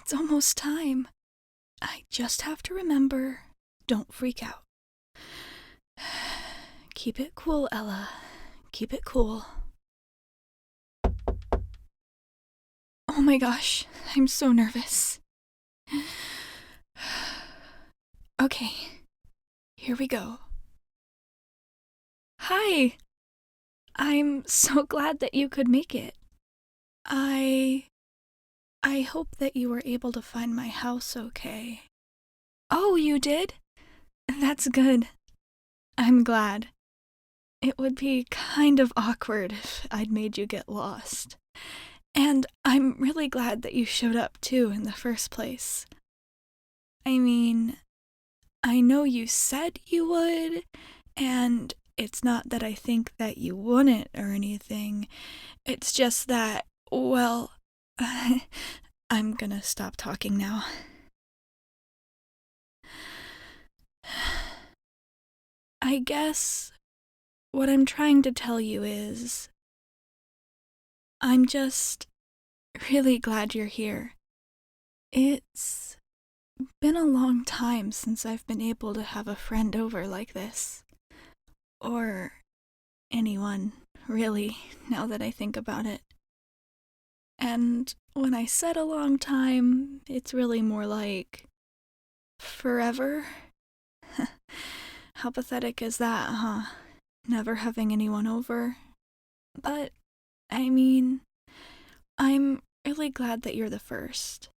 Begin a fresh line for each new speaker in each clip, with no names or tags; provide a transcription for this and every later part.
It's almost time. I just have to remember, don't freak out. Keep it cool, Ella. Keep it cool. Oh my gosh, I'm so nervous. Okay, here we go. Hi! I'm so glad that you could make it. I hope that you were able to find my house okay. Oh, you did? That's good. I'm glad. It would be kind of awkward if I'd made you get lost. And I'm really glad that you showed up too in the first place. I mean, I know you said you would, and it's not that I think that you wouldn't or anything. It's just that, well, I'm gonna stop talking now. I guess what I'm trying to tell you is, I'm just really glad you're here. It's been a long time since I've been able to have a friend over like this. Or anyone, really, now that I think about it. And when I said a long time, it's really more like forever. How pathetic is that, huh? Never having anyone over. But, I mean, I'm really glad that you're the first.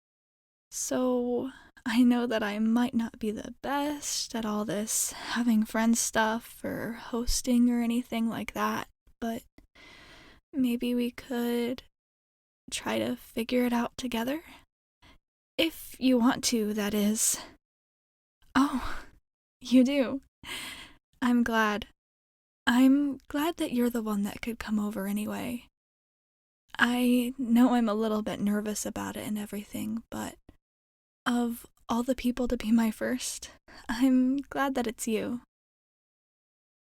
So, I know that I might not be the best at all this having friends stuff or hosting or anything like that, but maybe we could try to figure it out together? If you want to, that is. Oh, you do. I'm glad. I'm glad that you're the one that could come over anyway. I know I'm a little bit nervous about it and everything, but of all the people to be my first, I'm glad that it's you.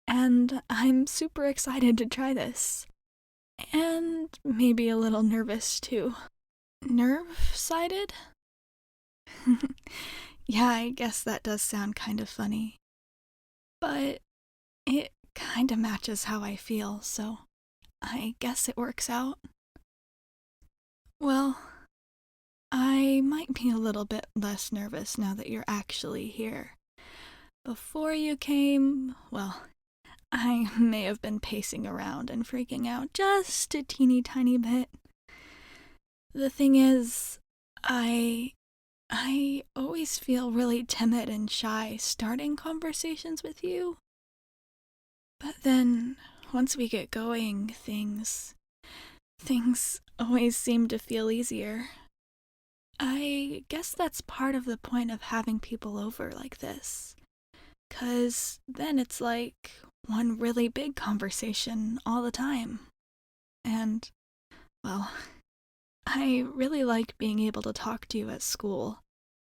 And I'm super excited to try this. And maybe a little nervous too. Nerve-sided? Yeah, I guess that does sound kind of funny. But it kind of matches how I feel, so I guess it works out. Well, I might be a little bit less nervous now that you're actually here. Before you came, well, I may have been pacing around and freaking out just a teeny tiny bit. The thing is, I always feel really timid and shy starting conversations with you. But then, once we get going, things always seem to feel easier. I guess that's part of the point of having people over like this. 'Cause then it's like one really big conversation all the time. And, well, I really like being able to talk to you at school.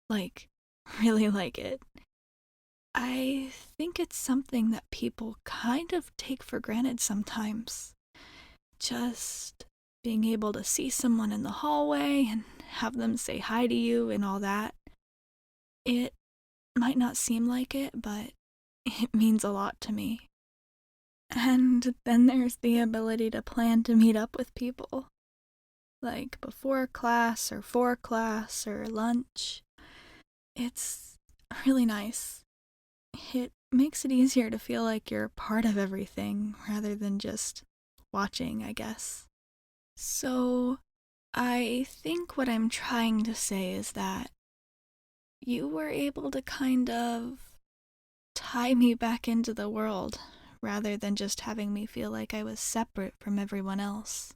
Like, really like it. I think it's something that people kind of take for granted sometimes. Just being able to see someone in the hallway and have them say hi to you and all that. It might not seem like it, but it means a lot to me. And then there's the ability to plan to meet up with people, like before class or for class or lunch. It's really nice. It makes it easier to feel like you're part of everything rather than just watching, I guess. So, I think what I'm trying to say is that you were able to kind of tie me back into the world rather than just having me feel like I was separate from everyone else.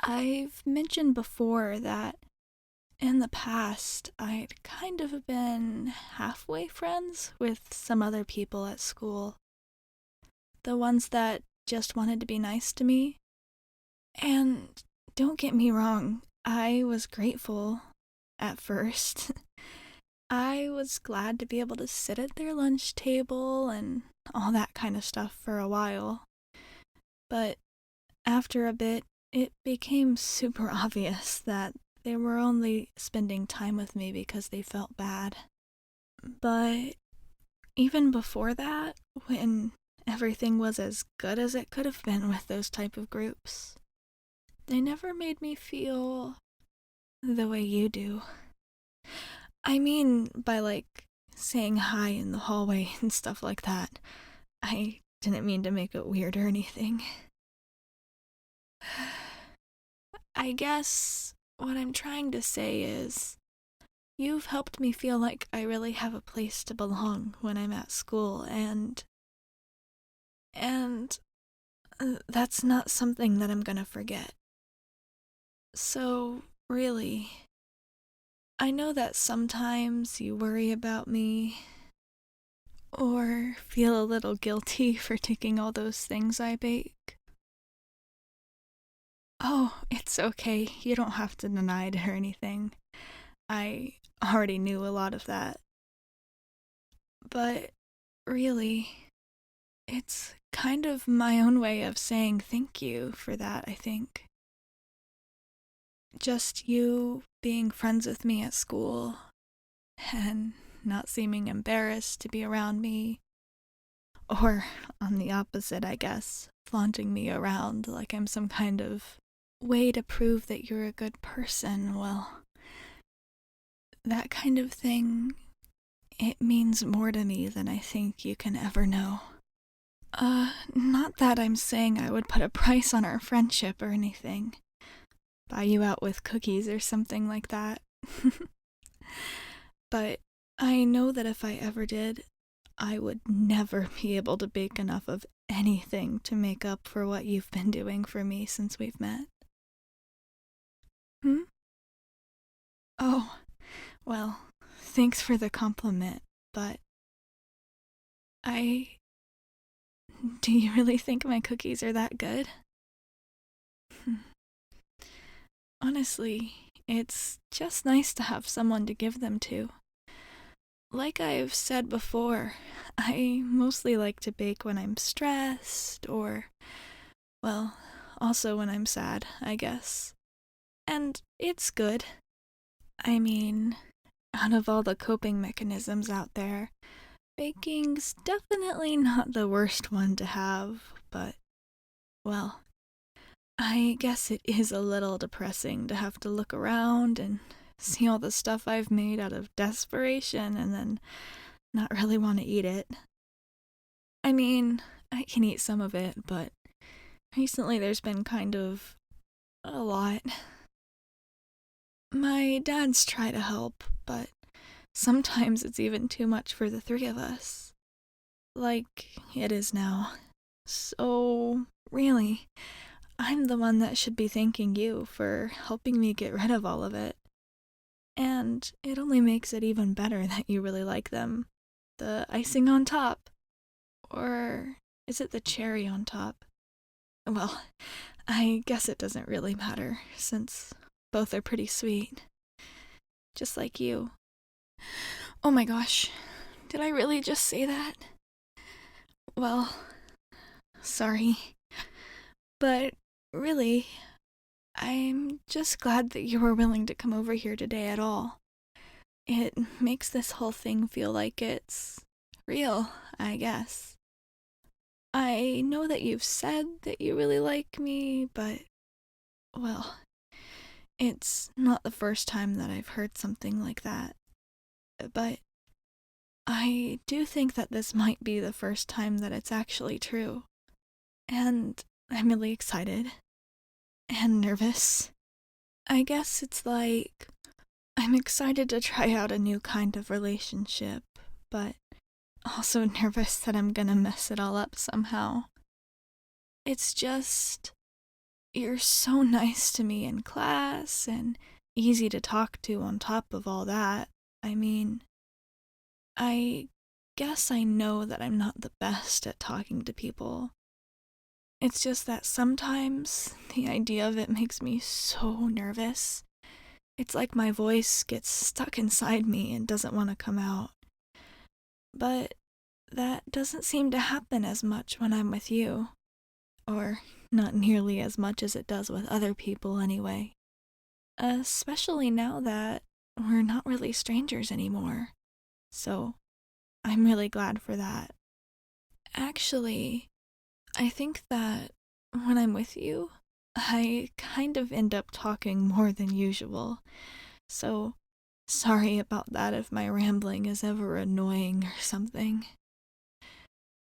I've mentioned before that in the past I'd kind of been halfway friends with some other people at school. The ones that just wanted to be nice to me. And don't get me wrong, I was grateful at first. I was glad to be able to sit at their lunch table and all that kind of stuff for a while. But after a bit, it became super obvious that they were only spending time with me because they felt bad. But even before that, when everything was as good as it could have been with those type of groups, they never made me feel the way you do. I mean, by like saying hi in the hallway and stuff like that. I didn't mean to make it weird or anything. I guess what I'm trying to say is, you've helped me feel like I really have a place to belong when I'm at school, and that's not something that I'm gonna forget. So, really, I know that sometimes you worry about me, or feel a little guilty for taking all those things I bake. Oh, it's okay. You don't have to deny it or anything. I already knew a lot of that. But really, it's kind of my own way of saying thank you for that, I think. Just you being friends with me at school and not seeming embarrassed to be around me. Or, on the opposite, I guess, flaunting me around like I'm some kind of way to prove that you're a good person. Well, that kind of thing, it means more to me than I think you can ever know. Not that I'm saying I would put a price on our friendship or anything. Buy you out with cookies or something like that. But I know that if I ever did, I would never be able to bake enough of anything to make up for what you've been doing for me since we've met. Hmm? Oh, well, thanks for the compliment, but I... Do you really think my cookies are that good? Honestly, it's just nice to have someone to give them to. Like I've said before, I mostly like to bake when I'm stressed, or, well, also when I'm sad, I guess. And it's good. I mean, out of all the coping mechanisms out there, baking's definitely not the worst one to have, but, well, I guess it is a little depressing to have to look around and see all the stuff I've made out of desperation and then not really want to eat it. I mean, I can eat some of it, but recently there's been kind of a lot. My dad's tried to help, but sometimes it's even too much for the three of us. Like it is now. So, really, I'm the one that should be thanking you for helping me get rid of all of it. And it only makes it even better that you really like them. The icing on top. Or is it the cherry on top? Well, I guess it doesn't really matter, since both are pretty sweet. Just like you. Oh my gosh, did I really just say that? Well, sorry. But really, I'm just glad that you were willing to come over here today at all. It makes this whole thing feel like it's real, I guess. I know that you've said that you really like me, but, well, it's not the first time that I've heard something like that. But I do think that this might be the first time that it's actually true. And I'm really excited. And nervous. I guess it's like I'm excited to try out a new kind of relationship, but also nervous that I'm gonna mess it all up somehow. It's just, you're so nice to me in class and easy to talk to on top of all that. I mean, I guess I know that I'm not the best at talking to people. It's just that sometimes the idea of it makes me so nervous. It's like my voice gets stuck inside me and doesn't want to come out. But that doesn't seem to happen as much when I'm with you. Or not nearly as much as it does with other people, anyway. especially now that we're not really strangers anymore. So I'm really glad for that. Actually, I think that when I'm with you, I kind of end up talking more than usual. So sorry about that if my rambling is ever annoying or something.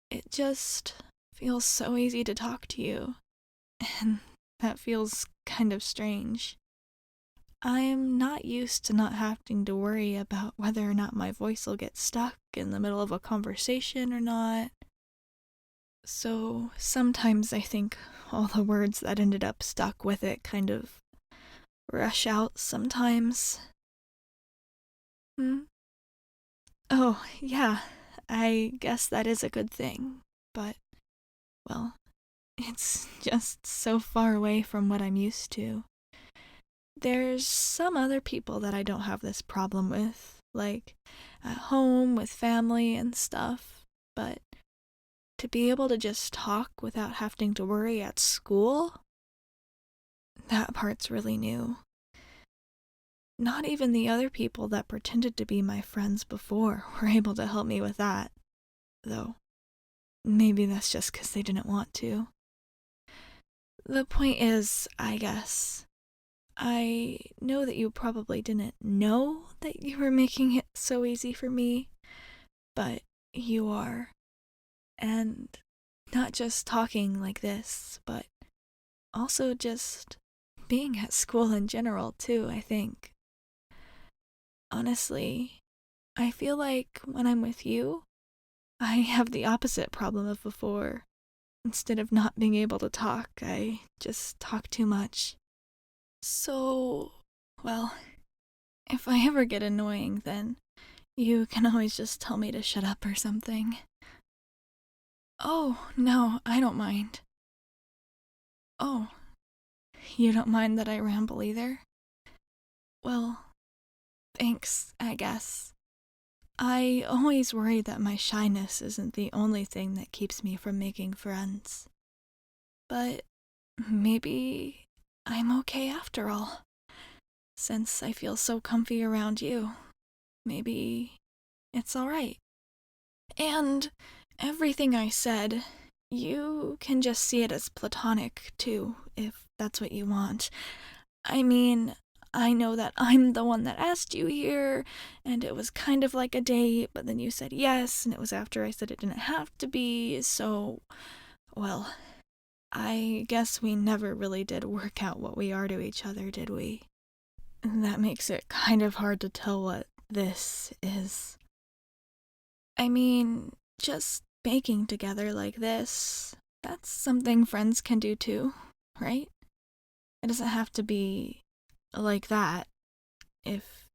It just feels so easy to talk to you, and that feels kind of strange. I'm not used to not having to worry about whether or not my voice will get stuck in the middle of a conversation or not. So sometimes I think all the words that ended up stuck with it kind of rush out sometimes. Hmm? Oh, yeah, I guess that is a good thing. But, well, it's just so far away from what I'm used to. There's some other people that I don't have this problem with, like at home with family and stuff, but to be able to just talk without having to worry at school, that part's really new. Not even the other people that pretended to be my friends before were able to help me with that, though maybe that's just 'cause they didn't want to. The point is, I guess, I know that you probably didn't know that you were making it so easy for me, but you are. And not just talking like this, but also just being at school in general, too, I think. Honestly, I feel like when I'm with you, I have the opposite problem of before. Instead of not being able to talk, I just talk too much. So, well, if I ever get annoying, then you can always just tell me to shut up or something. Oh, no, I don't mind. Oh, you don't mind that I ramble either? Well, thanks, I guess. I always worry that my shyness isn't the only thing that keeps me from making friends. But maybe I'm okay after all. Since I feel so comfy around you, maybe it's alright. And everything I said, you can just see it as platonic, too, if that's what you want. I mean, I know that I'm the one that asked you here, and it was kind of like a date, but then you said yes, and it was after I said it didn't have to be, so, well, I guess we never really did work out what we are to each other, did we? That makes it kind of hard to tell what this is. I mean, just baking together like this, that's something friends can do too, right? It doesn't have to be like that if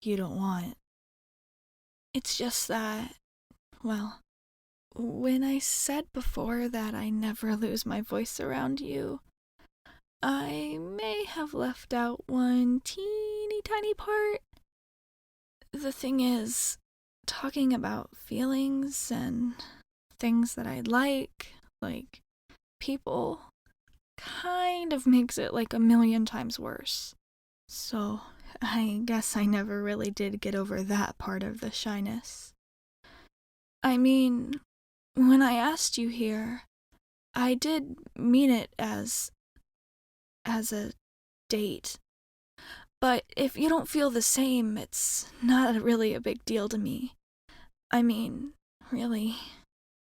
you don't want. It's just that, well, when I said before that I never lose my voice around you, I may have left out one teeny tiny part. The thing is, talking about feelings and things that I like people, kind of makes it like a million times worse. So, I guess I never really did get over that part of the shyness. I mean, when I asked you here, I did mean it as a date. But if you don't feel the same, it's not really a big deal to me. I mean, really,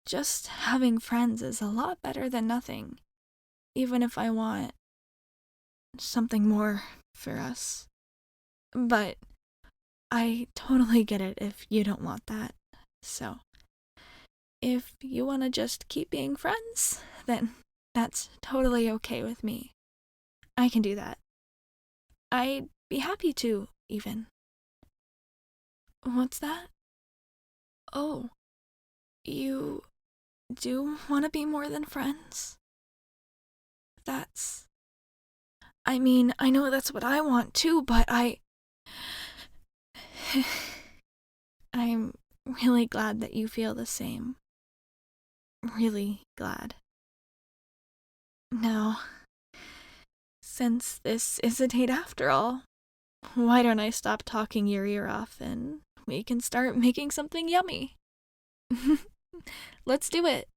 just having friends is a lot better than nothing, even if I want something more for us. But I totally get it if you don't want that. So, if you want to just keep being friends, then that's totally okay with me. I can do that. I'd be happy to, even. What's that? Oh, you do want to be more than friends? That's. I mean, I know that's what I want too, but I'm really glad that you feel the same. Really glad. Now, since this is a date after all, Why don't I stop talking your ear off and we can start making something yummy? Let's do it.